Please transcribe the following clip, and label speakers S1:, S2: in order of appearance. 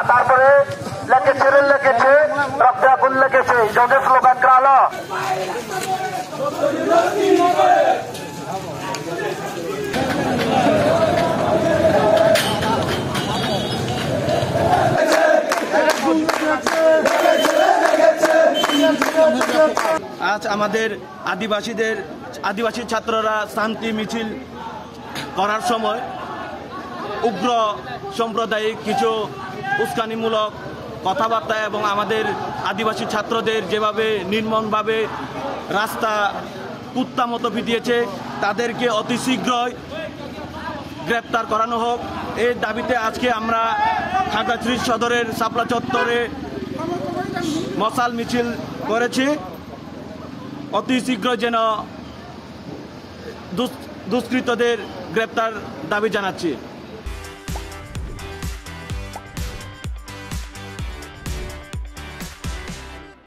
S1: তারপরে লেগেছে রেল লেগেছে রক্তে আগুন লেগেছে জনের স্লোগান ক্রালো
S2: আজ আমাদের আদিবাসী ছাত্ররা শান্তি মিছিল করার সময় উগ্র সাম্প্রদায়িক কিছু উস্কানিমূলক কথাবার্তা এবং আমাদের আদিবাসী ছাত্রদের যেভাবে নির্মমভাবে রাস্তা কুত্তা মতো পিটিয়েছে তাদেরকে অতি শীঘ্রই গ্রেপ্তার করানো হোক এই দাবিতে আজকে আমরা খাগড়াছড়ি সদরের শাপলা চত্বরে মশাল মিছিল করেছি। অতি শীঘ্র যেন দুষ্কৃতদের গ্রেপ্তার দাবি জানাচ্ছি।